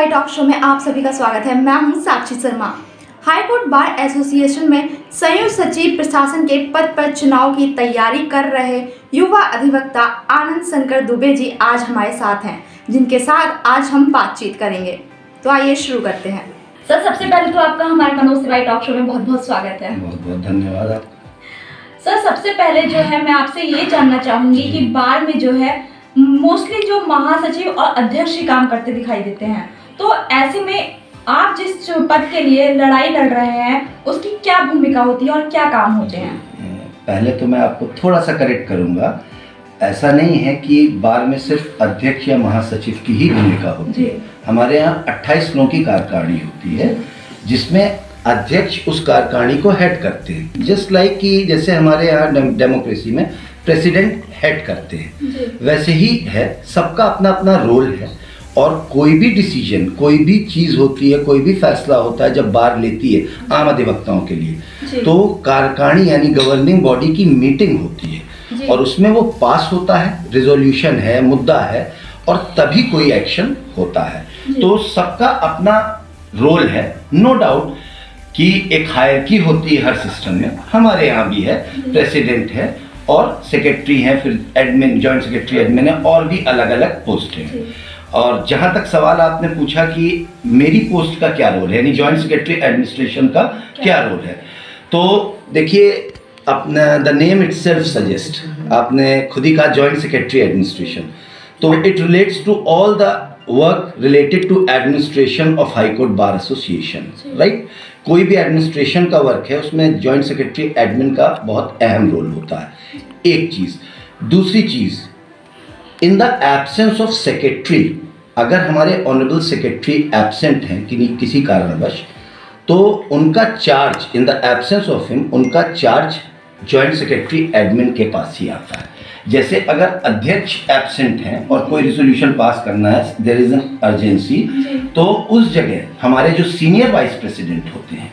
सिवाई talk show में आप सभी का स्वागत है। मैं हूं साक्षी शर्मा। हाईकोर्ट बार एसोसिएशन में संयुक्त सचिव प्रशासन के पद पर चुनाव की तैयारी कर रहे युवा अधिवक्ता आनंद शंकर दुबे जी आज हमारे साथ हैं, जिनके साथ आज हम बातचीत करेंगे। तो आइए शुरू करते हैं। सर, सबसे पहले तो आपका हमारे मनोज सिवाई टॉक शो में बहुत बहुत स्वागत है। बहुत बहुत धन्यवाद आपका। सर, सबसे पहले जो है मैं आपसे ये जानना चाहूँगी कि बार में जो है मोस्टली जो महासचिव और अध्यक्ष ही काम करते दिखाई देते हैं, तो ऐसे में आप जिस पद के लिए लड़ाई लड़ रहे हैं उसकी क्या भूमिका होती है और क्या काम होते हैं? पहले तो मैं आपको थोड़ा सा करेक्ट करूंगा। ऐसा नहीं है कि बार में सिर्फ अध्यक्ष या महासचिव की ही भूमिका होती है। हमारे यहाँ 28 लोगों की कार्यकारिणी होती है, जिसमें अध्यक्ष उस कार्यकारिणी को हेड करते हैं। जस्ट लाइक कि जैसे हमारे यहाँ डेमोक्रेसी में प्रेसिडेंट हेड करते हैं, वैसे ही है। सबका अपना अपना रोल है और कोई भी डिसीजन, कोई भी चीज़ होती है, कोई भी फैसला होता है जब बार लेती है आम अधिवक्ताओं के लिए, तो कार्यकारिणी यानी गवर्निंग बॉडी की मीटिंग होती है और उसमें वो पास होता है, रिजोल्यूशन है, मुद्दा है और तभी कोई एक्शन होता है। तो सबका अपना रोल है। नो डाउट कि एक हायरकी होती है हर सिस्टम में। हमारे यहाँ भी है, प्रेसिडेंट है और सेक्रेटरी है, फिर एडमिन, जॉइंट सेक्रेटरी, एडमिन है और भी अलग अलग पोस्ट हैं। और जहाँ तक सवाल आपने पूछा कि मेरी पोस्ट का क्या रोल है, यानी जॉइंट सेक्रेटरी एडमिनिस्ट्रेशन का क्या रोल है, तो देखिए अपना द नेम इटसेल्फ सजेस्ट, आपने खुद ही कहा जॉइंट सेक्रेटरी एडमिनिस्ट्रेशन, तो it relates to all the work related to administration of high court bar association, right. कोई भी एडमिनिस्ट्रेशन का वर्क है उसमें जॉइंट सेक्रेटरी एडमिन का बहुत अहम रोल होता है, एक चीज़। दूसरी चीज़, in the absence of secretary, अगर हमारे ऑनरेबल सेक्रेटरी एब्सेंट हैं किसी कारणवश, तो उनका charge, in the absence of him, उनका चार्ज जॉइंट सेक्रेटरी एडमिन के पास ही आता है। जैसे अगर अध्यक्ष एब्सेंट हैं और कोई रिजोल्यूशन पास करना है, देयर इज एन अर्जेंसी, तो उस जगह हमारे जो सीनियर वाइस प्रेसिडेंट होते हैं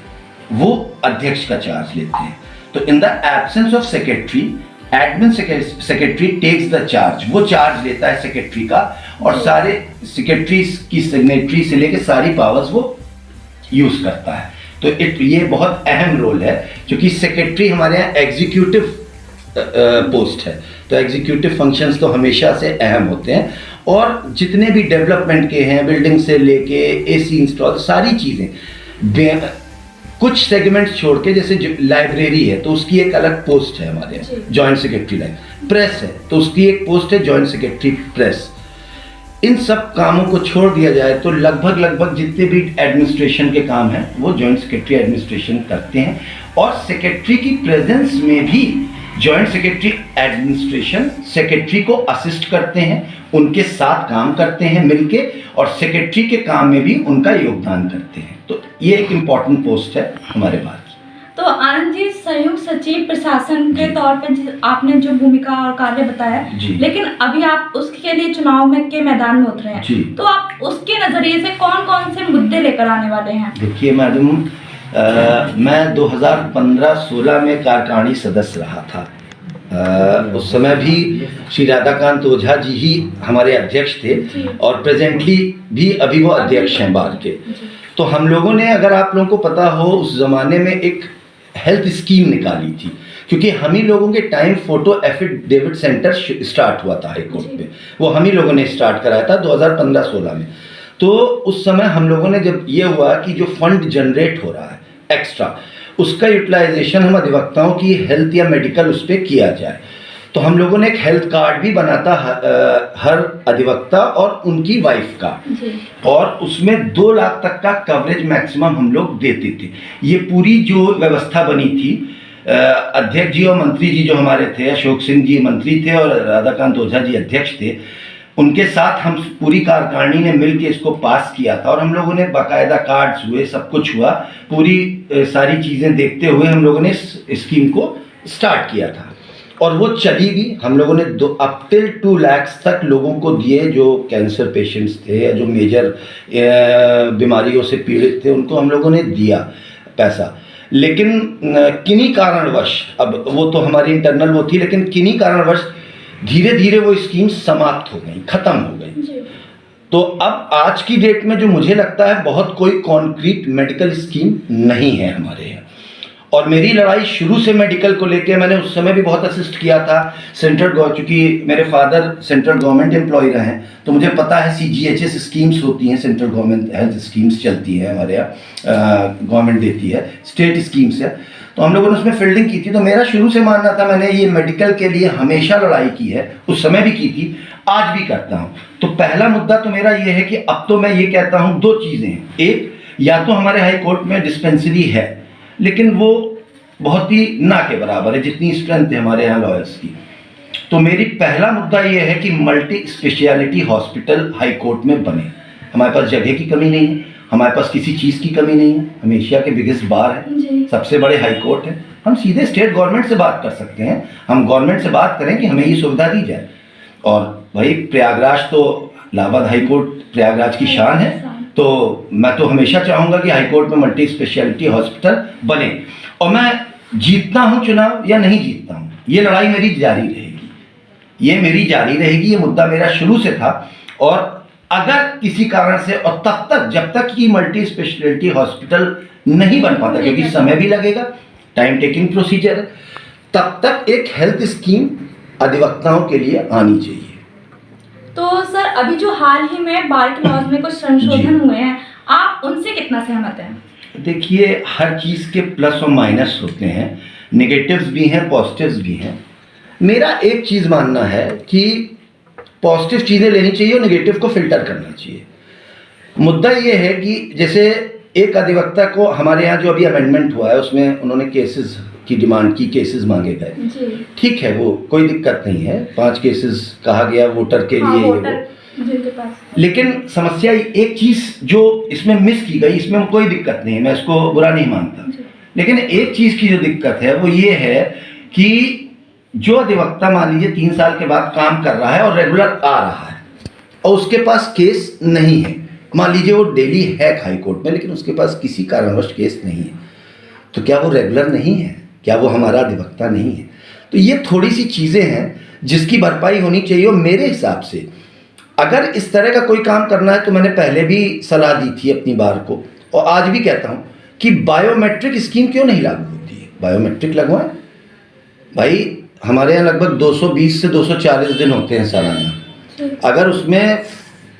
वो अध्यक्ष का चार्ज लेते हैं। तो in the absence of secretary, admin secretary takes the charge, वो चार्ज लेता है सेक्रेटरी का और सारे सेक्रेटरी की सिग्नेटरी से लेके सारी पावर्स वो यूज करता है। तो ये बहुत अहम रोल है, क्योंकि सेक्रेटरी हमारे यहाँ एग्जीक्यूटिव पोस्ट है, तो एग्जीक्यूटिव फंक्शंस तो हमेशा से अहम होते हैं। और जितने भी डेवलपमेंट के हैं, बिल्डिंग से लेके एसी इंस्टॉल, सारी चीज़ें, कुछ सेगमेंट्स छोड़ के, जैसे लाइब्रेरी है तो उसकी एक अलग पोस्ट है हमारे यहाँ, जॉइंट सेक्रेटरी लाइब्रेरी। प्रेस है तो उसकी एक पोस्ट है जॉइंट सेक्रेटरी प्रेस। इन सब कामों को छोड़ दिया जाए तो लगभग जितने भी एडमिनिस्ट्रेशन के काम हैं वो जॉइंट सेक्रेटरी एडमिनिस्ट्रेशन करते हैं। और सेक्रेटरी की प्रेजेंस में भी जॉइंट सेक्रेटरी एडमिनिस्ट्रेशन सेक्रेटरी को असिस्ट करते हैं, उनके साथ काम करते हैं मिलके, और सेक्रेटरी के काम में भी उनका योगदान करते हैं। तो ये एक इम्पॉर्टेंट पोस्ट है हमारे पास। तो आनंद जी, संयुक्त सचिव प्रशासन के तौर पर आपने जो भूमिका और कार्य बताया, लेकिन अभी आप उसके लिए चुनाव में के मैदान में उतरे हैं, तो आप उसके नजरिए से कौन कौन से मुद्दे लेकर आने वाले हैं? देखिए मैडम, मैं 2015-16 में कार्यकारिणी सदस्य रहा था। उस समय भी श्री राधाकांत ओझा जी ही हमारे अध्यक्ष थे और प्रेजेंटली भी अभी वो अध्यक्ष हैं बार के। तो हम लोगों ने, अगर आप लोगों को पता हो, उस ज़माने में एक हेल्थ स्कीम निकाली थी, क्योंकि हम ही लोगों के time photo affidavit centre start हुआ था हाई कोर्ट में, वो हम ही लोगों ने स्टार्ट कराया था 2015-16 में। तो उस समय हम लोगों ने, जब ये हुआ कि जो फंड जनरेट हो रहा है एक्स्ट्रा, उसका यूटिलाइजेशन हम अधिवक्ताओं की हेल्थ या मेडिकल उस पर किया जाए, तो हम लोगों ने एक हेल्थ कार्ड भी बनाता हर अधिवक्ता और उनकी वाइफ का, और उसमें 2 लाख तक का कवरेज मैक्सिमम हम लोग देते थे। ये पूरी जो व्यवस्था बनी थी, अध्यक्ष जी और मंत्री जी जो हमारे थे, अशोक सिंह जी मंत्री थे और राधाकांत ओझा जी अध्यक्ष थे, उनके साथ हम पूरी कार्यकारिणी ने मिलकर इसको पास किया था। और हम लोगों ने बाकायदा कार्ड्स हुए, सब कुछ हुआ, पूरी सारी चीज़ें देखते हुए हम लोगों ने इस स्कीम को स्टार्ट किया था और वो चली भी। हम लोगों ने अप टिल 2 लाख तक लोगों को दिए, जो कैंसर पेशेंट्स थे या जो मेजर बीमारियों से पीड़ित थे, उनको हम लोगों ने दिया पैसा। लेकिन किन्हीं कारणवश, अब वो तो हमारी इंटरनल वो थी, लेकिन किन्हीं कारणवश धीरे धीरे वो स्कीम समाप्त हो गई, ख़त्म हो गई। तो अब आज की डेट में जो मुझे लगता है बहुत कोई कॉन्क्रीट मेडिकल स्कीम नहीं है हमारे यहाँ। और मेरी लड़ाई शुरू से मेडिकल को लेके, मैंने उस समय भी बहुत असिस्ट किया था सेंट्रल गवर्नमेंट, चूँकि मेरे फादर सेंट्रल गवर्नमेंट एम्प्लॉय रहे हैं तो मुझे पता है CGHS स्कीम्स होती हैं, सेंट्रल गवर्नमेंट हेल्थ स्कीम्स चलती हैं हमारे यहाँ, गवर्नमेंट देती है, स्टेट स्कीम्स है, तो हम लोगों ने उसमें फील्डिंग की थी। तो मेरा शुरू से मानना था, मैंने ये मेडिकल के लिए हमेशा लड़ाई की है, उस समय भी की थी, आज भी करता हूँ। तो पहला मुद्दा तो मेरा ये है कि अब तो मैं ये कहता हूँ 2 चीज़ें हैं। एक, या तो हमारे हाई कोर्ट में डिस्पेंसरी है लेकिन वो बहुत ही ना के बराबर है जितनी स्ट्रेंथ है हमारे यहाँ लॉयर्स की। तो मेरी पहला मुद्दा ये है कि multi speciality hospital high court में बने। हमारे पास जगह की कमी नहीं है, हमारे पास किसी चीज़ की कमी नहीं है, हम एशिया के बिगेस्ट बार है, सबसे बड़े हाई कोर्ट है, हम सीधे स्टेट गवर्नमेंट से बात कर सकते हैं, हम गवर्नमेंट से बात करें कि हमें ये सुविधा दी जाए। और भाई प्रयागराज तो इलाहाबाद हाई कोर्ट प्रयागराज की शान है, तो मैं तो हमेशा चाहूँगा कि हाई कोर्ट में मल्टी स्पेशलिटी हॉस्पिटल बने। और मैं जीतता हूँ चुनाव या नहीं जीतता हूँ, ये लड़ाई मेरी जारी रहेगी, ये मेरी जारी रहेगी, ये मुद्दा मेरा शुरू से था। और अगर किसी कारण से, और तब तक जब तक कि मल्टी स्पेशलिटी हॉस्पिटल नहीं बन पाता, क्योंकि समय भी लगेगा, टाइम टेकिंग प्रोसीजर है, तब तक एक हेल्थ स्कीम अधिवक्ताओं के लिए आनी चाहिए। तो सर अभी जो हाल ही में बार के लॉज में कुछ संशोधन हुए हैं, आप उनसे कितना सहमत हैं? देखिए, हर चीज़ के प्लस और माइनस होते हैं, नेगेटिव्स भी हैं, पॉजिटिव्स भी हैं। मेरा एक चीज़ मानना है कि पॉजिटिव चीज़ें लेनी चाहिए और नेगेटिव को फिल्टर करना चाहिए। मुद्दा ये है कि जैसे एक अधिवक्ता को हमारे यहाँ जो अभी अमेंडमेंट हुआ है उसमें उन्होंने केसेस की डिमांड की, केसेस मांगे गए, ठीक है, वो कोई दिक्कत नहीं है, 5 केसेस कहा गया वोटर के लिए, वो लेकिन समस्या एक चीज़ जो इसमें मिस की गई, इसमें कोई दिक्कत नहीं है, मैं इसको बुरा नहीं मानता, लेकिन एक चीज़ की जो दिक्कत है वो ये है कि जो अधिवक्ता मान लीजिए 3 साल के बाद काम कर रहा है और रेगुलर आ रहा है और उसके पास केस नहीं है, मान लीजिए वो डेली है हाई कोर्ट में लेकिन उसके पास किसी कारणवश केस नहीं है, तो क्या वो रेगुलर नहीं है? क्या वो हमारा अधिवक्ता नहीं है? तो ये थोड़ी सी चीज़ें हैं जिसकी भरपाई होनी चाहिए। और मेरे हिसाब से अगर इस तरह का कोई काम करना है तो मैंने पहले भी सलाह दी थी अपनी बार को और आज भी कहता हूँ कि बायोमेट्रिक स्कीम क्यों नहीं लागू होती है? बायोमेट्रिक लगवाएं भाई, हमारे यहाँ लगभग 220 से 240 दिन होते हैं सालाना, अगर उसमें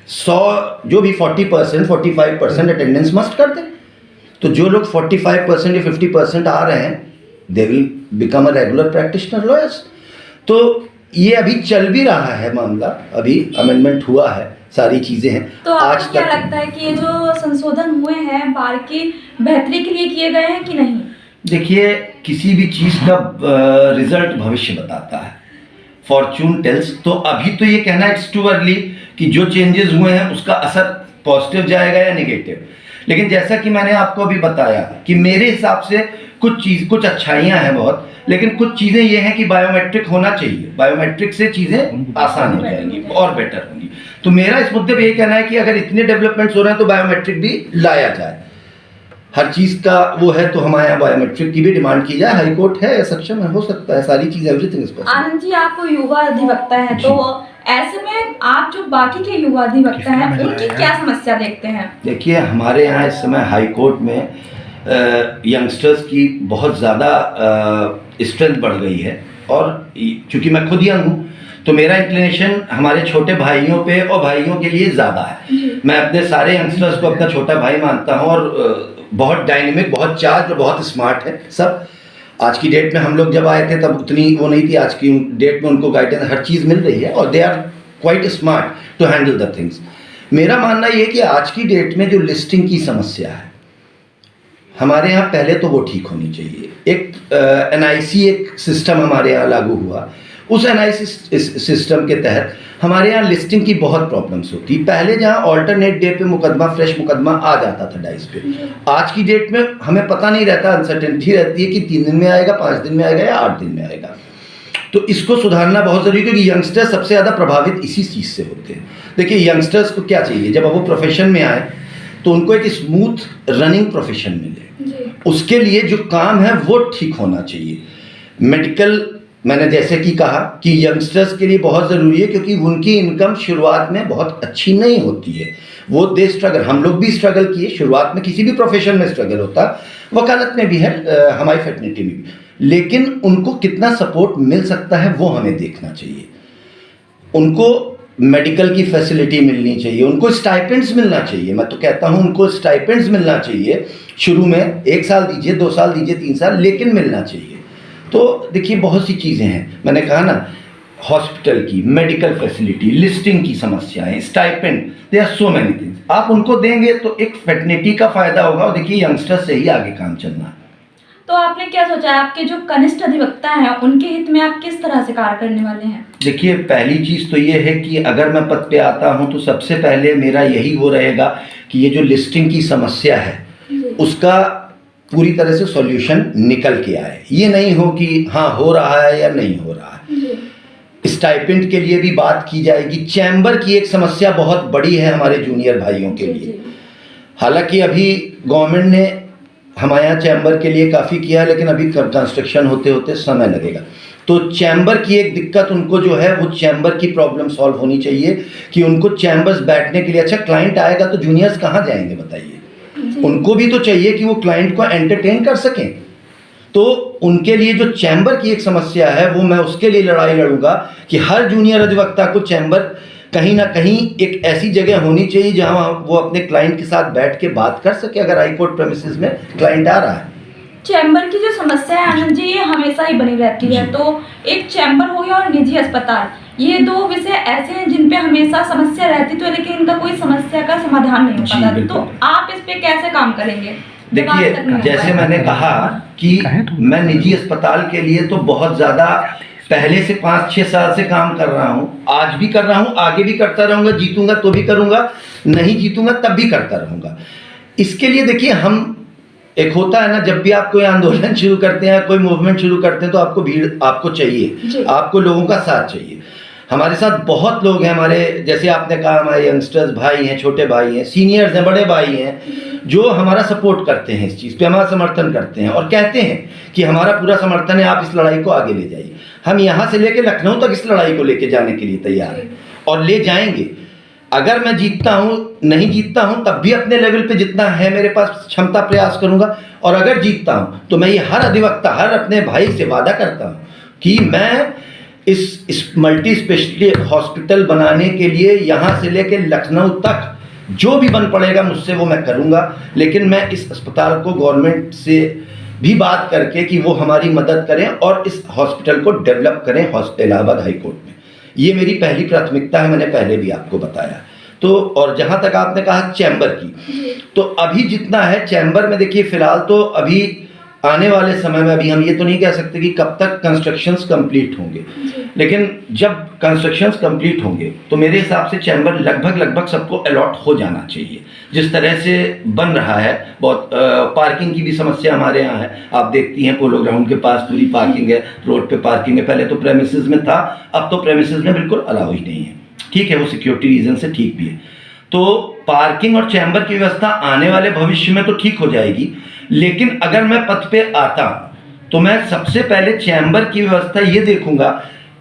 100 जो भी 40% 45% अटेंडेंस मस्ट कर दें, तो जो लोग 45% या 50% आ रहे हैं they will become a regular practitioner lawyers. तो ये अभी चल भी रहा है मामला, अभी अमेंडमेंट हुआ है, सारी चीज़ें हैं। तो आपको क्या लगता है कि ये जो संशोधन हुए हैं बार की बेहतरी के लिए किए गए हैं कि नहीं? देखिए, किसी भी चीज़ का रिजल्ट भविष्य बताता है, फॉर्चून टेल्स। तो अभी तो ये कहना इट्स टू अर्ली कि जो चेंजेस हुए हैं उसका असर पॉजिटिव जाएगा या नेगेटिव, लेकिन जैसा कि मैंने आपको अभी बताया कि मेरे हिसाब से कुछ अच्छाइयाँ हैं बहुत, लेकिन कुछ चीज़ें ये हैं कि बायोमेट्रिक होना चाहिए, बायोमेट्रिक से चीज़ें आसान हो जाएंगी और बेटर होंगी। तो मेरा इस मुद्दे पे ये कहना है कि अगर इतने डेवलपमेंट्स हो रहे हैं तो बायोमेट्रिक भी लाया जाए, हर चीज़ का वो है तो हमारे यहाँ बायोमेट्रिक की भी डिमांड की जाए, हाई कोर्ट है, सक्षम है, हो सकता है, सारी चीज़ everything is possible. Anand ji, आप युवा अधिवक्ता है, तो ऐसे में आप जो बाकी के युवा अधिवक्ता हैं उनकी क्या समस्या देखते हैं? देखिए, हमारे यहाँ इस समय हाई कोर्ट में यंगस्टर्स की बहुत ज़्यादा स्ट्रेंथ बढ़ गई है और चूँकि मैं खुद यंग हूँ तो मेरा इंक्लिनेशन हमारे छोटे भाइयों पे और भाइयों के लिए ज़्यादा है। मैं अपने सारे यंगस्टर्स को अपना छोटा भाई मानता हूँ और बहुत डायनेमिक, बहुत चार्ज और बहुत स्मार्ट है सब। आज की डेट में हम लोग जब आए थे तब उतनी वो नहीं थी, आज की डेट में उनको गाइडेंस हर चीज़ मिल रही है और they are quite smart to handle the things. मेरा मानना ये कि आज की डेट में जो लिस्टिंग की समस्या है हमारे यहाँ, पहले तो वो ठीक होनी चाहिए। एक NIC एक सिस्टम हमारे यहाँ लागू हुआ, उस NIC सिस्टम के तहत हमारे यहाँ लिस्टिंग की बहुत प्रॉब्लम्स होती। पहले जहाँ ऑल्टरनेट डे पे मुकदमा, फ्रेश मुकदमा आ जाता था डाइस पे, आज की डेट में हमें पता नहीं रहता, अनसर्टेनिटी रहती है कि 3 दिन में आएगा, 5 दिन में आएगा या 8 दिन में आएगा। तो इसको सुधारना बहुत ज़रूरी है क्योंकि यंगस्टर्स सबसे ज़्यादा प्रभावित इसी चीज़ से होते हैं। देखिए, यंगस्टर्स को क्या चाहिए, जब वो प्रोफेशन में आए तो उनको एक स्मूथ रनिंग प्रोफेशन मिले, उसके लिए जो काम है वो ठीक होना चाहिए। मेडिकल मैंने जैसे कि कहा कि यंगस्टर्स के लिए बहुत ज़रूरी है, क्योंकि उनकी इनकम शुरुआत में बहुत अच्छी नहीं होती है। वो दे स्ट्रगल, हम लोग भी स्ट्रगल किए शुरुआत में, किसी भी प्रोफेशन में स्ट्रगल होता, वकालत में भी है, हमारी फैटर्निटी में भी, लेकिन उनको कितना सपोर्ट मिल सकता है वो हमें देखना चाहिए। उनको मेडिकल की फैसिलिटी मिलनी चाहिए, उनको स्टाइपेंड्स मिलना चाहिए। मैं तो कहता हूँ उनको स्टाइपेंड्स मिलना चाहिए शुरू में, 1 साल दीजिए, 2 साल दीजिए, 3 साल, लेकिन मिलना चाहिए। तो देखिए बहुत सी चीज़ें हैं, मैंने कहा ना, हॉस्पिटल की, मेडिकल फैसिलिटी, लिस्टिंग की समस्याएं, stipend, there are so many things. आप उनको देंगे तो एक फैटर्निटी का फ़ायदा होगा, और देखिए यंगस्टर से ही आगे काम चलना है। तो आपने क्या सोचा है, आपके जो कनिष्ठ अधिवक्ता हैं उनके हित में आप किस तरह से कार्य करने वाले हैं? देखिए पहली चीज़ तो ये है कि अगर मैं पद पे आता हूँ तो सबसे पहले मेरा यही वो रहेगा कि ये जो लिस्टिंग की समस्या है उसका पूरी तरह से सॉल्यूशन निकल के आए। ये नहीं हो कि हाँ हो रहा है या नहीं हो रहा है। स्टाइपेंड के लिए भी बात की जाएगी। चैम्बर की एक समस्या बहुत बड़ी है हमारे जूनियर भाइयों के लिए। हालांकि अभी गवर्नमेंट ने हमारे यहाँ चैम्बर के लिए काफ़ी किया है, लेकिन अभी कंस्ट्रक्शन होते होते समय लगेगा। तो चैम्बर की एक दिक्कत उनको जो है, वो चैम्बर की प्रॉब्लम सॉल्व होनी चाहिए कि उनको चैम्बर्स बैठने के लिए, अच्छा क्लाइंट आएगा तो जूनियर्स कहाँ जाएंगे बताइए? उनको भी तो चाहिए कि वो क्लाइंट को एंटरटेन कर सकें। तो उनके लिए जो चैम्बर की एक समस्या है, वो मैं उसके लिए लड़ाई लड़ूंगा कि हर जूनियर अधिवक्ता को चैम्बर कहीं ना कहीं एक ऐसी जगह होनी चाहिए जहां वो अपने क्लाइंट के साथ बैठ के बात कर सके, अगर हाई कोर्ट प्रेमिसेस में क्लाइंट आ रहा है। चैम्बर की जो समस्या है आनंद जी, ये हमेशा ही बनी रहती है। तो एक चैम्बर हो गया और निजी अस्पताल, ये 2 विषय ऐसे हैं जिन पे हमेशा समस्या रहती, तो लेकिन इनका कोई समस्या का समाधान नहीं हो पाता। तो आप इस पे कैसे काम करेंगे? देखिए जैसे मैंने कहा कि मैं निजी अस्पताल के लिए तो बहुत ज़्यादा पहले से 5-6 साल से काम कर रहा हूँ, आज भी कर रहा हूँ, आगे भी करता रहूँगा, जीतूंगा तो भी करूँगा, नहीं जीतूंगा तब भी करता रहूँगा। इसके लिए देखिए, हम एक होता है ना, जब भी आप कोई आंदोलन शुरू करते हैं, कोई मूवमेंट शुरू करते हैं, तो आपको भीड़ आपको चाहिए, आपको लोगों का साथ चाहिए। हमारे साथ बहुत लोग हैं, हमारे जैसे आपने कहा हमारे यंगस्टर्स भाई हैं, छोटे भाई हैं, सीनियर्स हैं, बड़े भाई हैं, जो हमारा सपोर्ट करते हैं, इस चीज़ पे हमारा समर्थन करते हैं और कहते हैं कि हमारा पूरा समर्थन है, आप इस लड़ाई को आगे ले जाइए। हम यहाँ से लेकर लखनऊ तक इस लड़ाई को लेके जाने के लिए तैयार हैं और ले जाएंगे। अगर मैं जीतता हूँ, नहीं जीतता हूँ, तब भी अपने लेवल पे जितना है मेरे पास क्षमता प्रयास करूँगा, और अगर जीतता हूँ तो मैं ये हर अधिवक्ता, हर अपने भाई से वादा करता हूँ कि मैं इस मल्टी स्पेशलिटी हॉस्पिटल बनाने के लिए यहाँ से लेकर लखनऊ तक जो भी बन पड़ेगा मुझसे वो मैं करूँगा। लेकिन मैं इस अस्पताल को गवर्नमेंट से भी बात करके कि वो हमारी मदद करें और इस हॉस्पिटल को डेवलप करें इलाहाबाद हाई कोर्ट में। ये मेरी पहली प्राथमिकता है, मैंने पहले भी आपको बताया। तो और जहाँ तक आपने कहा चैम्बर की, तो अभी जितना है चैम्बर में, देखिए फ़िलहाल तो अभी आने वाले समय में अभी हम ये तो नहीं कह सकते कि कब तक कंस्ट्रक्शंस कंप्लीट होंगे, लेकिन जब कंस्ट्रक्शंस कंप्लीट होंगे तो मेरे हिसाब से चैम्बर लगभग सबको अलॉट हो जाना चाहिए। जिस तरह से बन रहा है, बहुत पार्किंग की भी समस्या हमारे यहाँ है। आप देखती हैं पोलो ग्राउंड के पास पूरी पार्किंग है, रोड पे पार्किंग है। पहले तो प्रेमिसेस में था, अब तो प्रेमिसेस में बिल्कुल अलाउ ही नहीं है। ठीक है, वो सिक्योरिटी रीजन से ठीक भी है। तो पार्किंग और चैम्बर की व्यवस्था आने वाले भविष्य में तो ठीक हो जाएगी, लेकिन अगर मैं पद पे आता तो मैं सबसे पहले चैम्बर की व्यवस्था ये देखूंगा।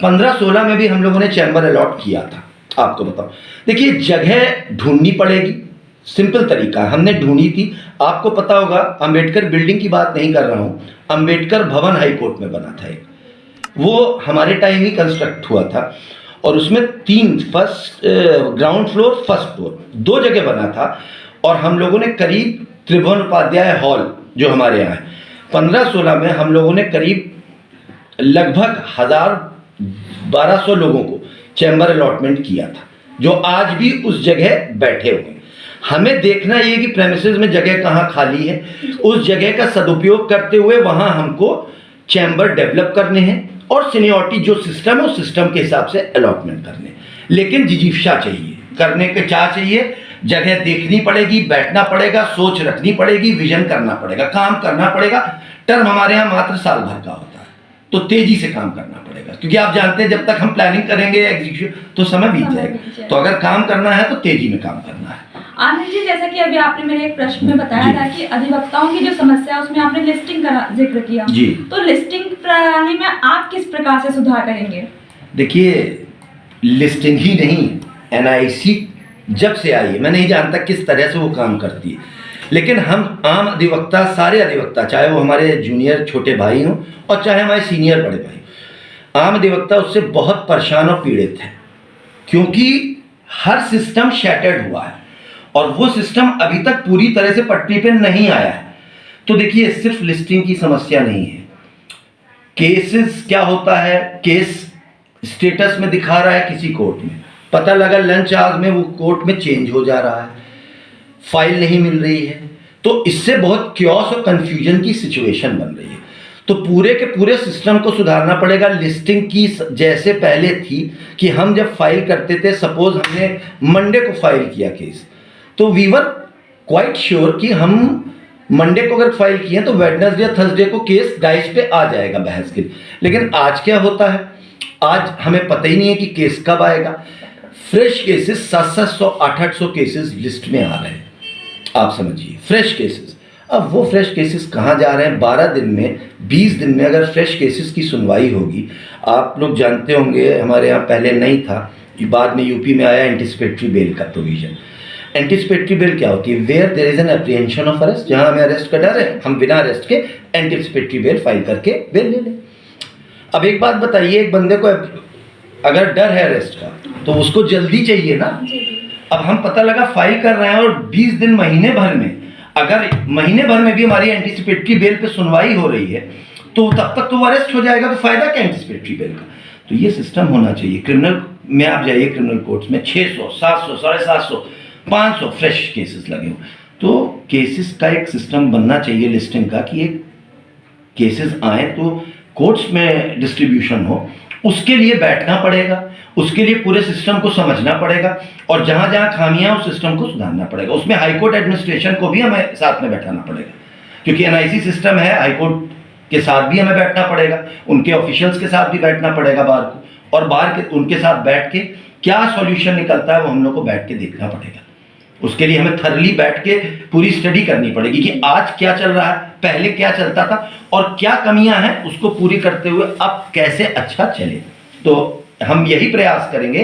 15-16 में भी हम लोगों ने चैम्बर अलॉट किया था, आपको बताओ। देखिए जगह ढूंढनी पड़ेगी, सिंपल तरीका हमने ढूंढी थी। आपको पता होगा, अंबेडकर बिल्डिंग की बात नहीं कर रहा हूँ, अंबेडकर भवन हाई कोर्ट में बना था एक, वो हमारे टाइम ही कंस्ट्रक्ट हुआ था और उसमें 3 ग्राउंड फ्लोर, फर्स्ट फ्लोर, 2 जगह बना था। और हम लोगों ने करीब त्रिभुवन उपाध्याय हॉल जो हमारे यहाँ है, 15-16 में हम लोगों ने करीब लगभग 1200 लोगों को चैम्बर अलॉटमेंट किया था, जो आज भी उस जगह बैठे हुए हैं। हमें देखना ये कि प्रेमिसेस में जगह कहाँ खाली है, उस जगह का सदुपयोग करते हुए वहाँ हमको चैम्बर डेवलप करने हैं और सीनियरिटी जो सिस्टम है उस सिस्टम के हिसाब से अलॉटमेंट करने। लेकिन जिजीविषा चाहिए, करने के चाह चाहिए, जगह देखनी पड़ेगी, बैठना पड़ेगा, सोच रखनी पड़ेगी, विजन करना पड़ेगा, काम करना पड़ेगा। टर्म हमारे यहाँ मात्र साल भर का होता है, तो तेजी से काम करना पड़ेगा, क्योंकि आप जानते हैं जब तक हम प्लानिंग करेंगे एग्जीक्यूशन तो समय बीत जाएगा। तो अगर काम करना है तो तेजी में काम करना है। आनंद जी, जैसा कि अभी आपने मेरे एक प्रश्न में बताया था कि अधिवक्ताओं की जो समस्या है उसमें आपने लिस्टिंग का जिक्र किया जी। तो लिस्टिंग प्रणाली में आप किस प्रकार से सुधार करेंगे? देखिए, लिस्टिंग ही नहीं, एनआईसी जब से आई है मैं नहीं जानता किस तरह से वो काम करती है, लेकिन हम आम अधिवक्ता, सारे अधिवक्ता, चाहे वो हमारे जूनियर छोटे भाई हों और चाहे हमारे सीनियर बड़े भाई, आम अधिवक्ता उससे बहुत परेशान और पीड़ित हैं, क्योंकि हर सिस्टम शैटर्ड हुआ है और वो सिस्टम अभी तक पूरी तरह से पटरी पे नहीं आया है। तो देखिए, सिर्फ लिस्टिंग की समस्या नहीं है, केसेस क्या होता है, केस स्टेटस में दिखा रहा है किसी कोर्ट में, पता लगा लंच आवर में वो कोर्ट में चेंज हो जा रहा है, फाइल नहीं मिल रही है, तो इससे बहुत क्योस और कंफ्यूजन की सिचुएशन बन रही है। तो पूरे के पूरे सिस्टम को सुधारना पड़ेगा। लिस्टिंग की जैसे पहले थी कि हम जब फाइल करते थे, सपोज हमने मंडे को फाइल किया केस, तो वी वर क्वाइट श्योर कि हम मंडे को अगर फाइल किए तो वेडनेसडे या थर्सडे को केस डाइस पे आ जाएगा बहस के लिए। लेकिन आज क्या होता है, आज हमें पता ही नहीं है कि केस कब आएगा। फ्रेश केसेस 700 800 केसेस लिस्ट में आ रहे हैं, आप समझिए, फ्रेश केसेस। अब वो फ्रेश केसेस कहाँ जा रहे हैं? 12 दिन में, 20 दिन में अगर फ्रेश केसेस की सुनवाई होगी, आप लोग जानते होंगे हमारे यहाँ पहले नहीं था, बाद में यूपी में आया एंटिसिपेटरी बेल का प्रोविजन। एंटिसिपेटरी बेल क्या होती है? Where there is an apprehension of arrest, जहाँ हमें अरेस्ट का डर है, हम बिना अरेस्ट के एंटिसिपेटरी बेल फाइल करके बेल ले लें। अब एक बात बताइए, एक बंदे को अगर डर है अरेस्ट का तो उसको जल्दी चाहिए ना। अब हम पता लगा फाइल कर रहे हैं और 20 दिन, महीने भर में, अगर महीने भर में भी हमारी एंटिसिपेटरी बेल पे सुनवाई हो रही है तो तब तक तो अरेस्ट हो जाएगा, तो फायदा क्या एंटिसिपेटरी बेल का? तो ये सिस्टम होना चाहिए। क्रिमिनल में आप जाइए, क्रिमिनल कोर्ट्स में 600 700 750 500 फ्रेश केसेस लगे हो। तो केसेस का एक सिस्टम बनना चाहिए लिस्टिंग का, कि एक केसेस आए तो कोर्ट्स में डिस्ट्रीब्यूशन हो, उसके लिए बैठना पड़ेगा, उसके लिए पूरे सिस्टम को समझना पड़ेगा और जहाँ जहाँ खामियां उस सिस्टम को सुधारना पड़ेगा। उसमें हाईकोर्ट एडमिनिस्ट्रेशन को भी हमें साथ में बैठाना पड़ेगा, क्योंकि एनआईसी सिस्टम है, हाईकोर्ट के साथ भी हमें बैठना पड़ेगा, उनके ऑफिशियल्स के साथ भी बैठना पड़ेगा बार को, और बार के उनके साथ बैठ के क्या सॉल्यूशन निकलता है वो हम लोग को बैठ के देखना पड़ेगा। उसके लिए हमें थरली बैठ के पूरी स्टडी करनी पड़ेगी कि आज क्या चल रहा है, पहले क्या चलता था और क्या कमियां हैं, उसको पूरी करते हुए अब कैसे अच्छा चले। तो हम यही प्रयास करेंगे,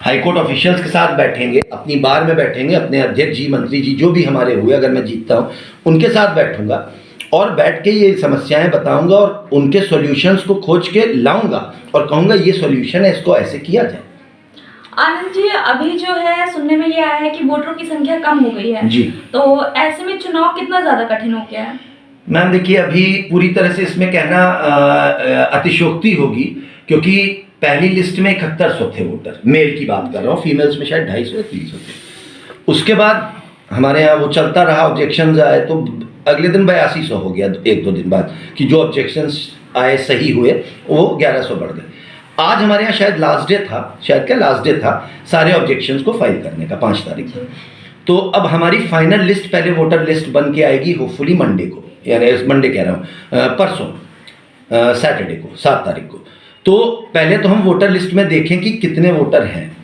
हाईकोर्ट ऑफिशियल्स के साथ बैठेंगे, अपनी बार में बैठेंगे, अपने अध्यक्ष जी, मंत्री जी जो भी हमारे हुए, अगर मैं जीतता हूँ उनके साथ बैठूंगा और बैठ के ये समस्याएं बताऊंगा और उनके सॉल्यूशंस को खोज के लाऊंगा और कहूंगा ये सॉल्यूशन है, इसको ऐसे किया जाए। आनंद जी, अभी जो है सुनने में ये आया है कि वोटरों की संख्या कम हो गई है जी, तो ऐसे में चुनाव कितना ज्यादा कठिन हो गया है? मैम देखिए, अभी पूरी तरह से इसमें कहना अतिशोक्ति होगी, क्योंकि पहली लिस्ट में 7100 थे वोटर, मेल की बात कर रहा हूँ, फीमेल्स में शायद 250 या 300 थे। उसके बाद हमारे यहाँ वो चलता रहा, ऑब्जेक्शंस आए तो अगले दिन 8200 हो गया, 1-2 दिन बाद, कि जो ऑब्जेक्शंस आए सही हुए वो 1100 बढ़ गए। आज हमारे यहाँ शायद लास्ट डे था, शायद क्या लास्ट डे था सारे ऑब्जेक्शंस को फाइल करने का, 5 तारीख को। तो अब हमारी फाइनल लिस्ट, पहले वोटर लिस्ट बन के आएगी होपफुली मंडे को, यानी मंडे कह रहा हूँ, परसों सैटरडे को, 7 तारीख को। तो पहले तो हम वोटर लिस्ट में देखें कि कितने वोटर हैं,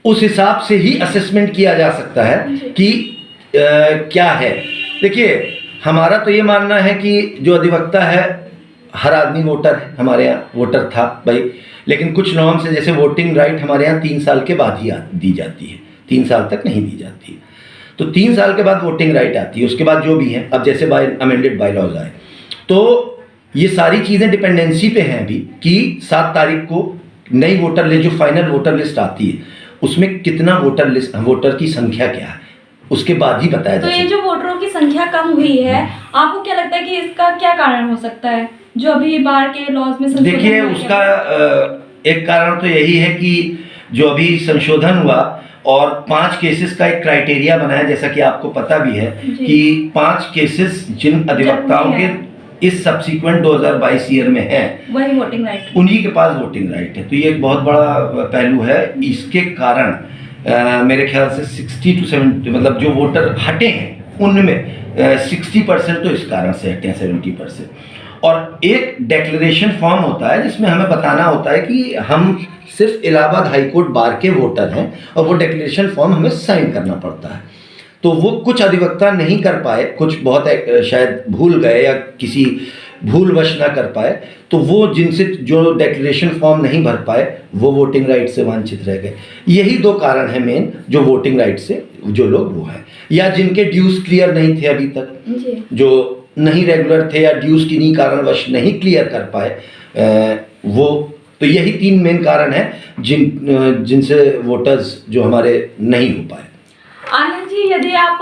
उस हिसाब से ही असेसमेंट किया जा सकता है कि क्या है। देखिए, हमारा तो ये मानना है कि जो अधिवक्ता है हर आदमी वोटर है, हमारे यहाँ वोटर था भाई, लेकिन कुछ नॉर्म्स है, जैसे वोटिंग राइट हमारे यहाँ 3 साल के बाद ही दी जाती है, 3 साल तक नहीं दी जाती है। तो 3 साल के बाद वोटिंग राइट आती है, उसके बाद जो भी है, अब जैसे अमेंडेड बाय लॉज आए, तो ये सारी चीज़ें डिपेंडेंसी पे हैं अभी कि 7 तारीख को नई वोटर लिस्ट, जो फाइनल वोटर लिस्ट आती है, उसमें कितना वोटर की संख्या क्या है, उसके बाद ही बताया तो ये जो वोटरों की संख्या कम हुई है, आपको क्या लगता है कि इसका क्या कारण हो सकता है जो अभी बार के लॉज में संशोधन? देखिए, उसका एक कारण तो यही है कि जो अभी संशोधन हुआ और 5 केसेस का एक क्राइटेरिया बनाया, जैसा कि आपको पता भी है कि 5 केसेस जिन अधिवक्ताओं के इस सब्सिक्वेंट 2022 ईयर में है, वही वोटिंग राइट, उन्हीं के पास वोटिंग राइट है। तो ये एक बहुत बड़ा पहलू है। इसके कारण मेरे ख्याल से 60 to 70, मतलब जो वोटर हटे हैं उनमें 60% तो इस कारण से हटे हैं, 70%। और एक डेक्लेरेशन फॉर्म होता है जिसमें हमें बताना होता है कि हम सिर्फ इलाहाबाद हाई कोर्ट बार के वोटर हैं, और वो डेक्लेरेशन फॉर्म हमें साइन करना पड़ता है। तो वो कुछ अधिवक्ता नहीं कर पाए, कुछ बहुत शायद भूल गए या किसी भूलवश ना कर पाए, तो वो जिनसे जो डेक्लेरेशन फॉर्म नहीं भर पाए वो वोटिंग राइट से वंचित रह गए। यही दो कारण है मेन, जो वोटिंग राइट से जो लोग वो हैं, या जिनके ड्यूज क्लियर नहीं थे अभी तक जी। जो नहीं रेगुलर थे या ड्यूज किन्हीं कारणवश नहीं क्लियर कर पाए वो। तो यही 3 मेन कारण है जिनसे वोटर्स जो हमारे नहीं हो पाए। आनंद जी, यदि आप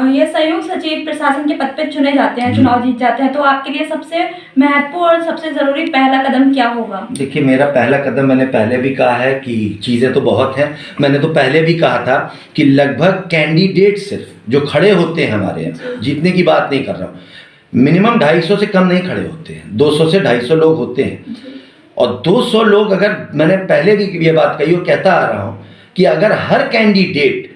ये संयुक्त सचिव प्रशासन के पद पे चुने जाते हैं, चुनाव जीत जाते हैं, तो आपके लिए सबसे महत्वपूर्ण और सबसे जरूरी पहला कदम क्या होगा? देखिए, मेरा पहला कदम, मैंने पहले भी कहा है कि चीज़ें तो बहुत हैं। मैंने तो पहले भी कहा था कि लगभग कैंडिडेट सिर्फ जो खड़े होते हैं हमारे यहाँ, जीतने की बात नहीं कर रहा हूँ, मिनिमम 250 से कम नहीं खड़े होते हैं, 200 से 250 लोग होते हैं। और 200 लोग, अगर मैंने पहले भी ये बात कही और कहता आ रहा हूँ कि अगर हर कैंडिडेट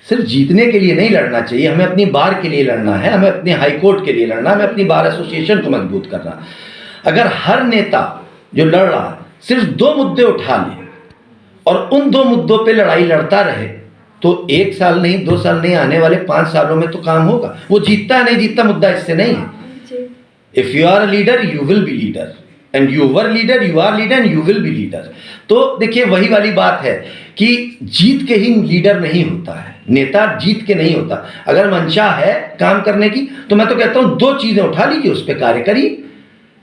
सिर्फ जीतने के लिए नहीं लड़ना चाहिए, हमें अपनी बार के लिए लड़ना है, हमें अपने हाई कोर्ट के लिए लड़ना है, हमें अपनी बार एसोसिएशन को मजबूत करना। अगर हर नेता जो लड़ रहा है सिर्फ 2 मुद्दे उठा ले और उन 2 मुद्दों पे लड़ाई लड़ता रहे, तो 1 साल नहीं, 2 साल नहीं, आने वाले 5 सालों में तो काम होगा। वो जीतता है नहीं जीतता मुद्दा इससे नहीं है। If you are a leader you will be leader, and you were leader, you are leader and you will be leader. तो देखिए, वही वाली बात है कि जीत के ही लीडर नहीं होता है, नेता जीत के नहीं होता। अगर मंशा है काम करने की, तो मैं तो कहता हूं 2 चीजें उठा लीजिए, उस पर कार्य करिए।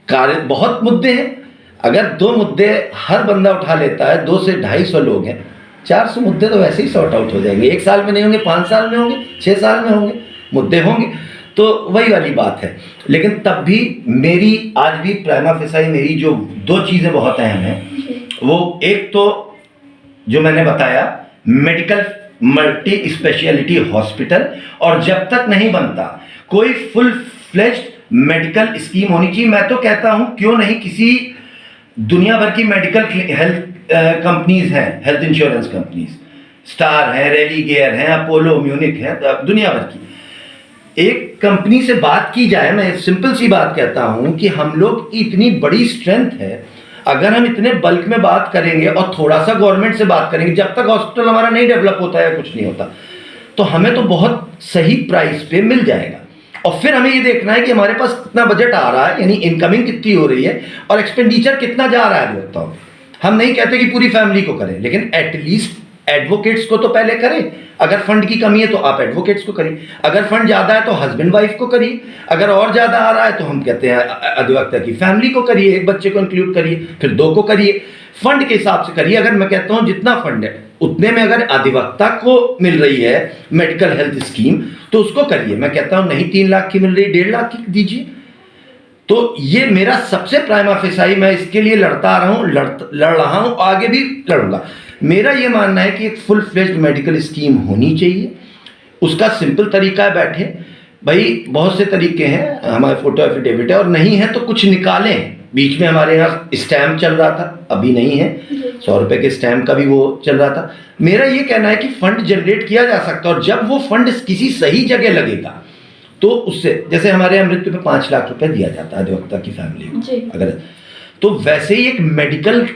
कार्य बहुत मुद्दे हैं, अगर 2 मुद्दे हर बंदा उठा लेता है, 2 से 250 लोग हैं, 400 मुद्दे तो वैसे ही सॉर्ट आउट हो जाएंगे। 1 साल में नहीं होंगे, 5 साल में होंगे, 6 साल में होंगे, मुद्दे होंगे। तो वही वाली बात है। लेकिन तब भी मेरी आज भी प्राइमा फेसाई मेरी जो 2 चीज़ें बहुत अहम हैं, वो एक तो जो मैंने बताया मेडिकल मल्टी स्पेशलिटी हॉस्पिटल, और जब तक नहीं बनता कोई फुल फ्लेज्ड मेडिकल स्कीम होनी चाहिए। मैं तो कहता हूं क्यों नहीं किसी दुनिया भर की मेडिकल हेल्थ कंपनीज हैं, हेल्थ इंश्योरेंस कंपनीज, स्टार है, रेलीगेयर है, अपोलो, म्यूनिक है, दुनिया भर की एक कंपनी से बात की जाए। मैं सिंपल सी बात कहता हूं कि हम लोग की इतनी बड़ी स्ट्रेंथ है, अगर हम इतने बल्क में बात करेंगे और थोड़ा सा गवर्नमेंट से बात करेंगे, जब तक हॉस्पिटल हमारा नहीं डेवलप होता है कुछ नहीं होता, तो हमें तो बहुत सही प्राइस पे मिल जाएगा। और फिर हमें ये देखना है कि हमारे पास कितना बजट आ रहा है, यानी इनकमिंग कितनी हो रही है और एक्सपेंडिचर कितना जा रहा है बताओ। हम नहीं कहते कि पूरी फैमिली को करें, लेकिन एटलीस्ट एडवोकेट्स को तो पहले करें। अगर फंड की कमी है तो आप एडवोकेट्स को करिए, अगर फंड ज़्यादा है तो हस्बैंड वाइफ को करिए, अगर और ज़्यादा आ रहा है तो हम कहते हैं अधिवक्ता की फैमिली को करिए, एक बच्चे को इंक्लूड करिए, फिर 2 को करिए, फंड के हिसाब से करिए। अगर मैं कहता हूँ जितना फंड है उतने में अगर अधिवक्ता को मिल रही है मेडिकल हेल्थ स्कीम तो उसको करिए। मैं कहता हूँ नहीं 3 लाख की मिल रही, 1.5 लाख की दीजिए। तो ये मेरा सबसे प्राइमा फेसाई, मैं इसके लिए लड़ता आ रहा हूँ, लड़ रहा हूँ, आगे भी लड़ूंगा। मेरा ये मानना है कि एक फुल फ्लेज्ड मेडिकल स्कीम होनी चाहिए। उसका सिंपल तरीका है, बैठे भाई, बहुत से तरीके हैं, हमारे फोटो एफिडेविट है, और नहीं है तो कुछ निकालें। बीच में हमारे यहाँ स्टैम्प चल रहा था, अभी नहीं है, 100 रुपए के स्टैम्प का भी वो चल रहा था। मेरा ये कहना है कि फंड जनरेट किया जा सकता है, और जब वो फंड किसी सही जगह लगेगा तो उससे, जैसे हमारे यहाँ मृत्यु पे 5 लाख रुपए दिया जाता है अधिवक्ता की फैमिली को, अगर तो वैसे ही एक मेडिकल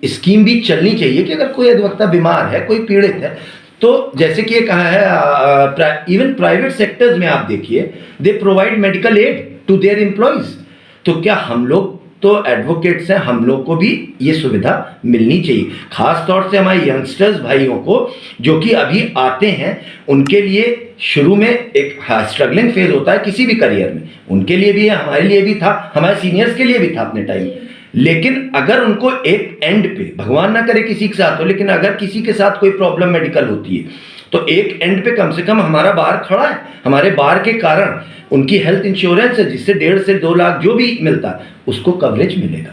स्कीम भी चलनी चाहिए कि अगर कोई अधिवक्ता बीमार है, कोई पीड़ित है, तो जैसे कि ये कहा है इवन प्राइवेट सेक्टर्स में आप देखिए, they provide medical aid to their employees. तो क्या हम लोग तो एडवोकेट्स हैं, हम लोग को भी ये सुविधा मिलनी चाहिए, खास तौर से हमारे यंगस्टर्स भाइयों को जो कि अभी आते हैं, उनके लिए शुरू में एक स्ट्रगलिंग फेज होता है किसी भी करियर में, उनके लिए भी है, हमारे लिए भी था, हमारे सीनियर्स के लिए भी था अपने टाइम। लेकिन अगर उनको एक एंड पे, भगवान ना करे किसी के साथ हो, लेकिन अगर किसी के साथ कोई प्रॉब्लम मेडिकल होती है तो एक एंड पे कम से कम हमारा बार खड़ा है, हमारे बार के कारण उनकी हेल्थ इंश्योरेंस है जिससे 1.5 से 2 लाख जो भी मिलता है उसको कवरेज मिलेगा।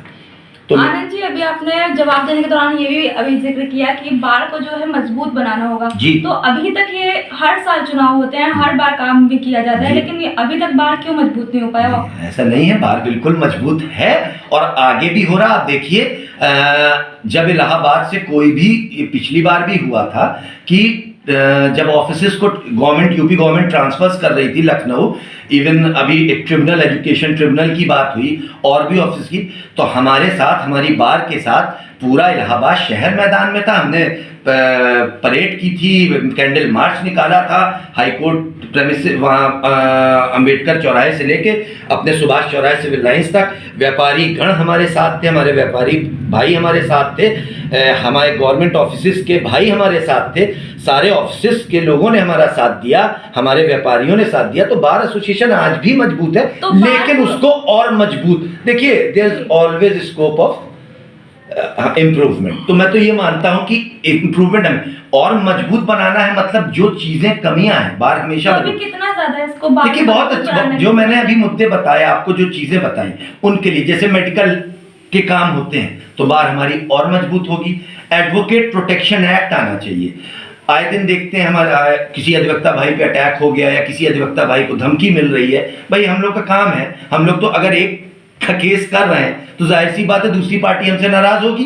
तो आनंद जी, अभी आपने जवाब देने के दौरान ये भी अभी जिक्र किया कि बार को जो है मजबूत बनाना होगा जी। तो अभी तक ये हर साल चुनाव होते हैं, हर बार काम भी किया जाता है, लेकिन ये अभी तक बार क्यों मजबूत नहीं हो पाया? ऐसा नहीं है, बार बिल्कुल मजबूत है और आगे भी हो रहा। आप देखिए, जब इलाहाबाद से कोई भी, पिछली बार भी हुआ था कि जब ऑफिसेस को गवर्नमेंट, यूपी गवर्नमेंट ट्रांसफर्स कर रही थी लखनऊ, इवन अभी एक ट्रिब्यूनल, एजुकेशन ट्रिब्यूनल की बात हुई और भी ऑफिस की, तो हमारे साथ, हमारी बार के साथ पूरा इलाहाबाद शहर मैदान में था। हमने परेड की थी, कैंडल मार्च निकाला था हाईकोर्ट प्रेमिस से, वहाँ अंबेडकर चौराहे से लेके अपने सुभाष चौराहे सिविल लाइंस तक। व्यापारी गण हमारे साथ थे, हमारे व्यापारी भाई हमारे साथ थे, हमारे गवर्नमेंट ऑफिस के भाई हमारे साथ थे, सारे ऑफिस के लोगों ने हमारा साथ दिया, हमारे व्यापारियों ने साथ दिया। तो बार एसोसिएशन आज भी मजबूत है, तो लेकिन उसको और मजबूत, देखिए there is always scope of improvement. तो मैं तो ये मानता हूं कि इम्प्रूवमेंट हमें और मजबूत बनाना है, मतलब जो चीजें कमियां हैं बार हमेशा। तो अभी कितना ज्यादा है इसको देखिए बहुत अच्छा, जो मैंने अभी मुद्दे बताए आपको, जो चीजें बताई उनके लिए, जैसे मेडिकल के काम होते हैं तो बार हमारी और मजबूत होगी। एडवोकेट प्रोटेक्शन एक्ट आना चाहिए। आए दिन देखते हैं हमारा किसी अधिवक्ता भाई पे अटैक हो गया या किसी अधिवक्ता भाई को धमकी मिल रही है, भाई हम लोग का काम है, हम लोग तो अगर एक का केस कर रहे हैं तो जाहिर सी बात है दूसरी पार्टी हमसे नाराज होगी।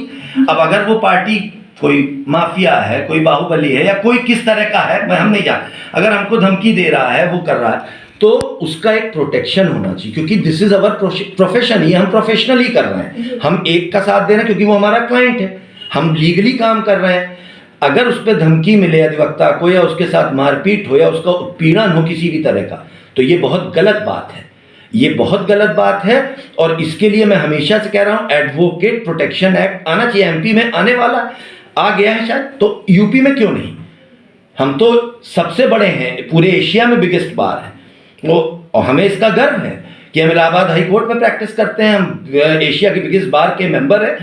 अब अगर वो पार्टी कोई माफिया है, कोई बाहुबली है या कोई किस तरह का है, मैं हम नहीं जान, अगर हमको धमकी दे रहा है, वो कर रहा है, तो उसका एक प्रोटेक्शन होना चाहिए, क्योंकि दिस इज अवर प्रोफेशन, ये हम प्रोफेशनली कर रहे हैं, हम एक का साथ दे रहे हैं क्योंकि वो हमारा क्लाइंट है, हम लीगली काम कर रहे हैं। अगर उस पर धमकी मिले अधिवक्ता को या उसके साथ मारपीट हो या उसका उत्पीड़न हो किसी भी तरह का, तो ये बहुत गलत बात है, ये बहुत गलत बात है। और इसके लिए मैं हमेशा से कह रहा हूं एडवोकेट प्रोटेक्शन एक्ट आना चाहिए। एमपी में आने वाला, आ गया है शायद, तो यूपी में क्यों नहीं? हम तो सबसे बड़े हैं, पूरे एशिया में बिगेस्ट बार है वो, और हमें इसका गर्व है कि हम इलाहाबाद हाई कोर्ट में प्रैक्टिस करते हैं, हम एशिया के बिगेस्ट बार के मेंबर हैं।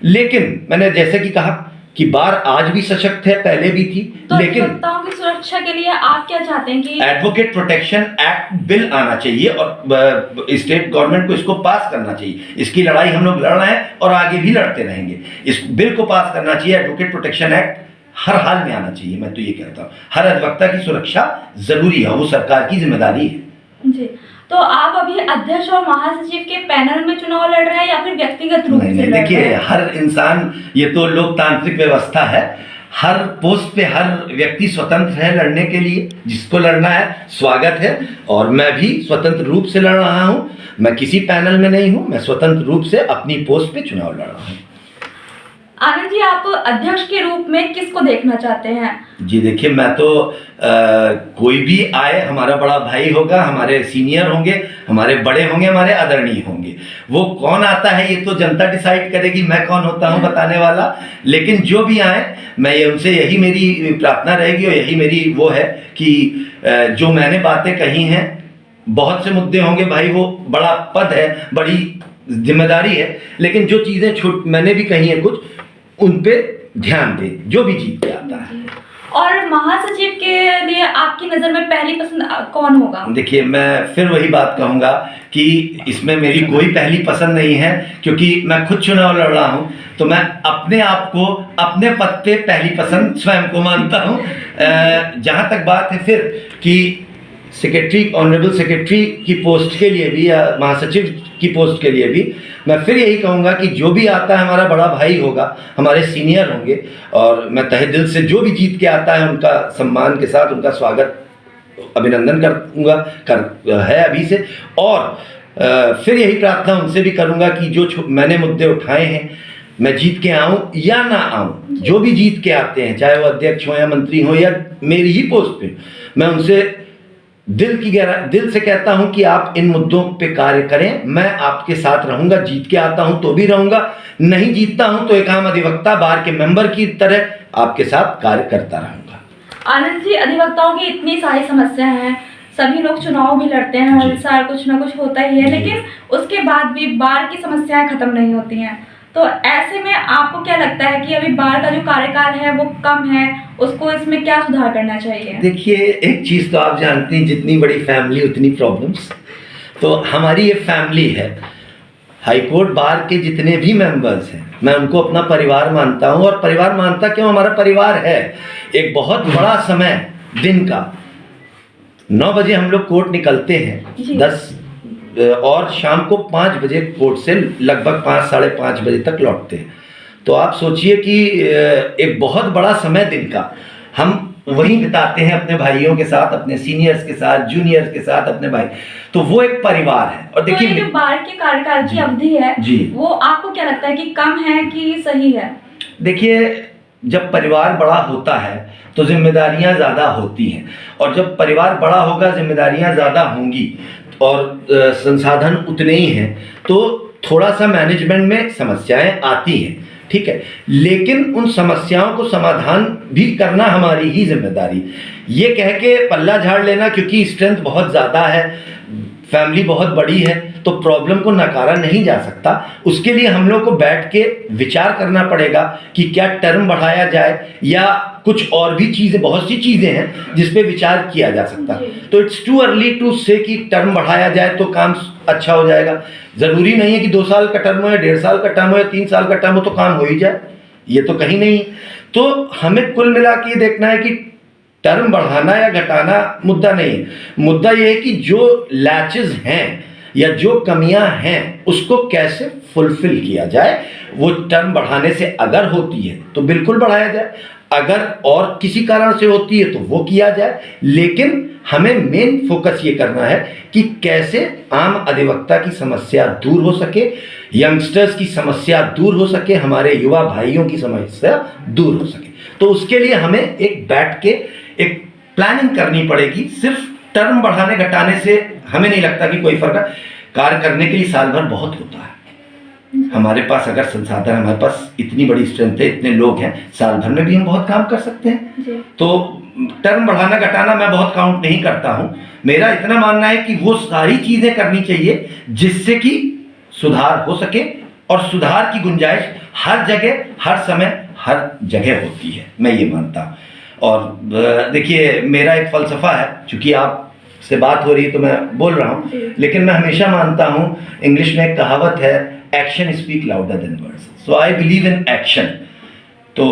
लेकिन मैंने जैसे कि कहा कि बार आज भी सशक्त है, पहले भी थी, तो लेकिन अधिवक्ताओं की सुरक्षा के लिए आप क्या चाहते हैं कि एडवोकेट प्रोटेक्शन एक्ट बिल आना चाहिए और स्टेट गवर्नमेंट को इसको पास करना चाहिए। इसकी लड़ाई हम लोग लड़ रहे हैं और आगे भी लड़ते रहेंगे। इस बिल को पास करना चाहिए, एडवोकेट प्रोटेक्शन एक्ट हर हाल में आना चाहिए। मैं तो ये कहता हूँ हर अधिवक्ता की सुरक्षा जरूरी है, वो सरकार की जिम्मेदारी है। जी, तो आप अभी अध्यक्ष और महासचिव के पैनल में चुनाव लड़ रहे हैं या फिर व्यक्तिगत रूप से लड़ रहे हैं? देखिए हर इंसान, ये तो लोकतांत्रिक व्यवस्था है, हर पोस्ट पे हर व्यक्ति स्वतंत्र है लड़ने के लिए, जिसको लड़ना है स्वागत है। और मैं भी स्वतंत्र रूप से लड़ रहा हूं, मैं किसी पैनल में नहीं हूं, मैं स्वतंत्र रूप से अपनी पोस्ट पे चुनाव लड़ रहा हूं। आनंद जी, आप अध्यक्ष के रूप में किसको देखना चाहते हैं? जी देखिए, मैं तो कोई भी आए, हमारा बड़ा भाई होगा, हमारे सीनियर होंगे, हमारे बड़े होंगे, हमारे आदरणीय होंगे। वो कौन आता है ये तो जनता डिसाइड करेगी, मैं कौन होता हूँ बताने वाला। लेकिन जो भी आए, मैं ये उनसे यही मेरी प्रार्थना रहेगी और यही मेरी वो है कि जो मैंने बातें कही हैं, बहुत से मुद्दे होंगे भाई, वो बड़ा पद है, बड़ी जिम्मेदारी है, लेकिन जो चीज़ें मैंने भी कही हैं कुछ, उन पे ध्यान दें जो भी जीत के आता है। और महासचिव के लिए आपकी नज़र में पहली पसंद कौन होगा? देखिए, मैं फिर वही बात कहूँगा कि इसमें मेरी कोई पहली पसंद नहीं है, क्योंकि मैं खुद चुनाव लड़ रहा हूँ, तो मैं अपने आप को अपने पद पे पहली पसंद स्वयं को मानता हूँ। जहाँ तक बात है फिर कि सेक्रेटरी, ऑनरेबल सेक्रेटरी की पोस्ट के लिए भी या महासचिव की पोस्ट के लिए भी मैं फिर यही कहूँगा कि जो भी आता है हमारा बड़ा भाई होगा, हमारे सीनियर होंगे, और मैं तहे दिल से जो भी जीत के आता है उनका सम्मान के साथ उनका स्वागत, अभिनंदन करूँगा, है अभी से। और फिर यही प्रार्थना उनसे भी करूँगा कि जो मैंने मुद्दे उठाए हैं, मैं जीत के आऊँ या ना आऊँ, जो भी जीत के आते हैं, चाहे वो अध्यक्ष हो या मंत्री हो या मेरी ही पोस्ट पे, मैं उनसे दिल से कहता हूं कि आप इन मुद्दों पे कार्य करें, मैं आपके साथ रहूंगा, जीत के आता हूं तो भी रहूंगा, नहीं जीतता हूं तो एक आम अधिवक्ता बार के मेंबर की तरह आपके साथ कार्य करता रहूंगा। आनंद जी, अधिवक्ताओं की इतनी सारी समस्याएं हैं, सभी लोग चुनाव भी लड़ते हैं, हर साल कुछ ना कुछ होता ही है, लेकिन उसके बाद भी बार की समस्याएं खत्म नहीं होती हैं। तो ऐसे में आपको क्या लगता है कि अभी बार का जो कार्यकाल है वो कम है, उसको इसमें क्या सुधार करना चाहिए? देखिए, एक चीज़ तो आप जानती हैं, जितनी बड़ी फैमिली उतनी प्रॉब्लम्स। तो हमारी ये फैमिली है, हाईकोर्ट बार के जितने भी मेंबर्स हैं, मैं उनको अपना परिवार मानता हूँ। और परिवार मानता क्यों? हमारा परिवार है एक बहुत बड़ा समय दिन का, 9 बजे हम लोग कोर्ट निकलते हैं, 10 और शाम को 5 बजे कोर्ट से लगभग 5 साढ़े 5 बजे तक लौटते हैं। तो आप सोचिए कि एक बहुत बड़ा समय दिन का हम वहीं बिताते हैं अपने भाइयों के साथ, अपने सीनियर्स के साथ, जूनियर्स के साथ, अपने भाई। तो वो एक परिवार है। और तो ये जो बार के कार्यकाल की अवधि है जी, वो आपको क्या लगता है कि कम है कि सही है? देखिए, जब परिवार बड़ा होता है तो जिम्मेदारियां ज़्यादा होती हैं, और जब परिवार बड़ा होगा, जिम्मेदारियां ज़्यादा होंगी और संसाधन उतने ही हैं, तो थोड़ा सा मैनेजमेंट में समस्याएं आती हैं, ठीक है। लेकिन उन समस्याओं को समाधान भी करना हमारी ही जिम्मेदारी। ये कह के पल्ला झाड़ लेना क्योंकि स्ट्रेंथ बहुत ज़्यादा है, फैमिली बहुत बड़ी है, तो प्रॉब्लम को नकारा नहीं जा सकता। उसके लिए हम लोग को बैठ के विचार करना पड़ेगा कि क्या टर्म बढ़ाया जाए, या कुछ और भी चीज़ें, बहुत सी चीज़ें हैं जिस पे विचार किया जा सकता। तो इट्स टू अर्ली टू से कि टर्म बढ़ाया जाए तो काम अच्छा हो जाएगा। ज़रूरी नहीं है कि 2 साल का टर्म हो या 1.5 साल का टर्म हो या 3 साल का टर्म हो तो काम हो ही जाए, ये तो कहीं नहीं। तो हमें कुल मिला के देखना है कि टर्म बढ़ाना या घटाना मुद्दा नहीं है। मुद्दा ये है कि जो लैचेस हैं या जो कमियां हैं उसको कैसे फुलफिल किया जाए। वो टर्म बढ़ाने से अगर होती है तो बिल्कुल बढ़ाया जाए, अगर और किसी कारण से होती है तो वो किया जाए। लेकिन हमें मेन फोकस ये करना है कि कैसे आम अधिवक्ता की समस्या दूर हो सके, यंगस्टर्स की समस्या दूर हो सके, हमारे युवा भाइयों की समस्या दूर हो सके। तो उसके लिए हमें एक बैठ के एक प्लानिंग करनी पड़ेगी। सिर्फ टर्म बढ़ाने घटाने से हमें नहीं लगता कि कोई फर्क है। कार्य करने के लिए साल भर बहुत होता है। हमारे पास अगर संसाधन, हमारे पास इतनी बड़ी स्ट्रेंथ है, इतने लोग हैं, साल भर में भी हम बहुत काम कर सकते हैं। तो टर्म बढ़ाना घटाना मैं बहुत काउंट नहीं करता हूं। मेरा इतना मानना है कि वो सारी चीजें करनी चाहिए जिससे कि सुधार हो सके, और सुधार की गुंजाइश हर जगह, हर समय, हर जगह होती है, मैं ये मानता हूँ। और देखिए, मेरा एक फलसफा है, चूंकि आप से बात हो रही है तो मैं बोल रहा हूँ, लेकिन मैं हमेशा मानता हूँ, इंग्लिश में एक कहावत है, action speak louder than words. So I believe in action. तो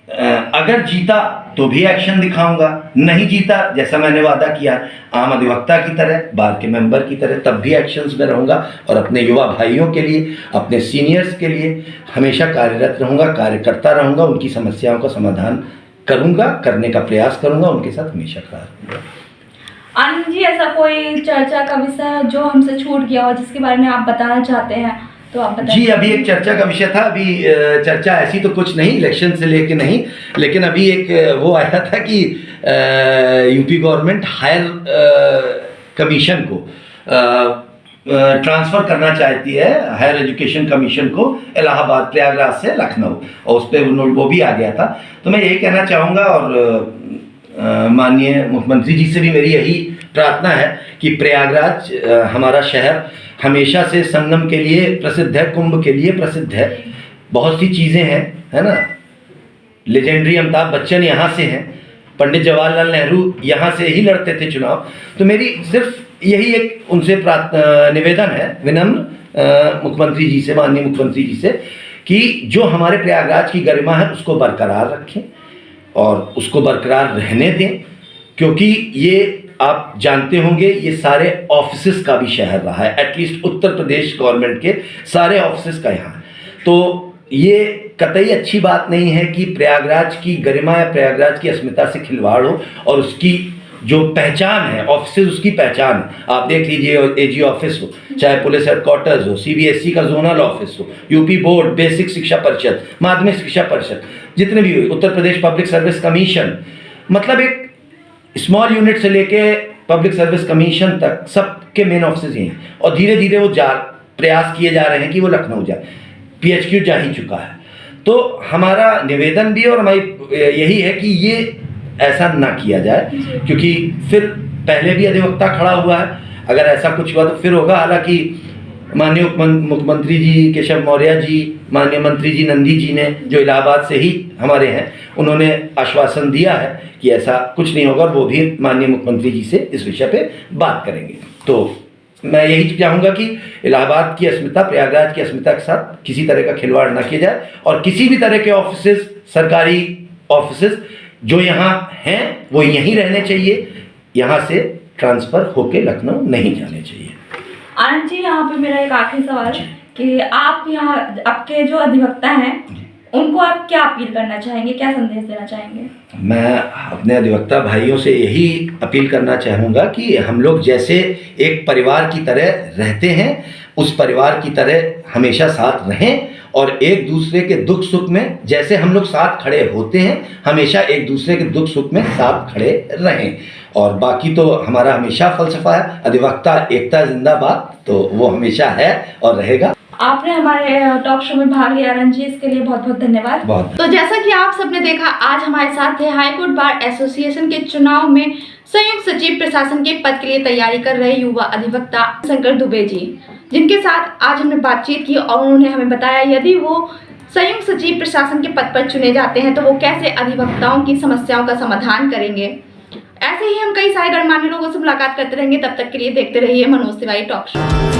अगर जीता तो भी एक्शन दिखाऊंगा, नहीं जीता जैसा मैंने वादा किया आम अधिवक्ता की तरह, बार के मेंबर की तरह, तब भी एक्शंस में रहूंगा और अपने युवा भाइयों के लिए, अपने सीनियर्स के लिए हमेशा कार्यरत रहूंगा, कार्य करता रहूंगा, उनकी समस्याओं का समाधान करूंगा, करने का प्रयास करूंगा, उनके साथ हमेशा खड़ा रहूंगा। आनंद जी, ऐसा कोई चर्चा का विषय जो हमसे छूट गया हो जिसके बारे में आप बताना चाहते हैं तो आप बताइए। जी, अभी एक चर्चा का विषय था। अभी चर्चा ऐसी तो कुछ नहीं, इलेक्शन से लेके नहीं, लेकिन अभी एक वो आया था कि यूपी गवर्नमेंट हायर कमीशन को ट्रांसफ़र करना चाहती है, हायर एजुकेशन कमीशन को, इलाहाबाद, प्रयागराज से लखनऊ, और उस पर वो भी आ गया था। तो मैं यही कहना चाहूँगा, और माननीय मुख्यमंत्री जी से भी मेरी यही प्रार्थना है कि प्रयागराज हमारा शहर हमेशा से संगम के लिए प्रसिद्ध है, कुंभ के लिए प्रसिद्ध है, बहुत सी चीज़ें हैं, है ना। लेजेंडरी अमिताभ बच्चन यहाँ से हैं, पंडित जवाहरलाल नेहरू यहाँ से ही लड़ते थे चुनाव। तो मेरी सिर्फ यही एक उनसे निवेदन है, विनम्र, मुख्यमंत्री जी से, माननीय मुख्यमंत्री जी से, कि जो हमारे प्रयागराज की गरिमा है उसको बरकरार रखें और उसको बरकरार रहने दें, क्योंकि ये आप जानते होंगे ये सारे ऑफिसेस का भी शहर रहा है, एटलीस्ट उत्तर प्रदेश गवर्नमेंट के सारे ऑफिसेस का यहाँ। तो ये कतई अच्छी बात नहीं है कि प्रयागराज की गरिमा या प्रयागराज की अस्मिता से खिलवाड़ हो, और उसकी जो पहचान है, ऑफिसेज उसकी पहचान है। आप देख लीजिए, एजी ऑफिस हो, चाहे पुलिस हेडक्वार्टर्स हो, सीबीएसई का जोनल ऑफिस हो, यूपी बोर्ड, बेसिक शिक्षा परिषद, माध्यमिक शिक्षा परिषद, जितने भी हुए, Uttar Pradesh public service commission, मतलब एक स्मॉल यूनिट से लेके पब्लिक सर्विस कमीशन तक सबके मेन ऑफिस ही हैं। और धीरे धीरे वो प्रयास किए जा रहे हैं कि वो लखनऊ जाए, PHQ जा ही चुका है। तो हमारा निवेदन भी और हमारी यही है कि ये ऐसा ना किया जाए, क्योंकि फिर पहले भी अधिवक्ता खड़ा हुआ है, अगर ऐसा कुछ हुआ तो फिर होगा। हालांकि माननीय मुख्यमंत्री जी केशव मौर्य जी, माननीय मंत्री जी नंदी जी ने, जो इलाहाबाद से ही हमारे हैं, उन्होंने आश्वासन दिया है कि ऐसा कुछ नहीं होगा, और वो भी माननीय मुख्यमंत्री जी से इस विषय पे बात करेंगे। तो मैं यही चाहूँगा कि इलाहाबाद की अस्मिता, प्रयागराज की अस्मिता के साथ किसी तरह का खिलवाड़ ना किया जाए, और किसी भी तरह के ऑफिसेज, सरकारी ऑफिसेज जो यहाँ हैं वो यहीं रहने चाहिए, यहाँ से ट्रांसफ़र होके लखनऊ नहीं जाने चाहिए। आनंद जी, यहाँ पे मेरा एक आखिरी सवाल कि आप यहाँ आपके जो अधिवक्ता हैं उन उनको आप क्या अपील करना चाहेंगे, क्या संदेश देना चाहेंगे? मैं अपने अधिवक्ता भाइयों से यही अपील करना चाहूँगा कि हम लोग जैसे एक परिवार की तरह रहते हैं, उस परिवार की तरह हमेशा साथ रहें और एक दूसरे के दुख सुख में जैसे हम लोग साथ खड़े होते हैं, हमेशा एक दूसरे के दुख सुख में साथ खड़े रहें। और बाकी तो हमारा हमेशा फलसफा है, अधिवक्ता एकता जिंदाबाद, तो वो हमेशा है और रहेगा। आपने हमारे टॉक शो में भाग लिया आनंद जी, इसके लिए बहुत बहुत धन्यवाद। बहुत तो जैसा कि आप सबने देखा, आज हमारे साथ थे हाईकोर्ट बार एसोसिएशन के चुनाव में संयुक्त सचिव प्रशासन के पद के लिए तैयारी कर रहे युवा अधिवक्ता शंकर दुबे जी, जिनके साथ आज हमने बातचीत की और उन्होंने हमें बताया यदि वो संयुक्त सचिव प्रशासन के पद पर चुने जाते हैं तो वो कैसे अधिवक्ताओं की समस्याओं का समाधान करेंगे। ऐसे ही हम कई सारे गणमान्य लोगों से मुलाकात करते रहेंगे। तब तक के लिए देखते रहिए मनोज तिवारी टॉक शो।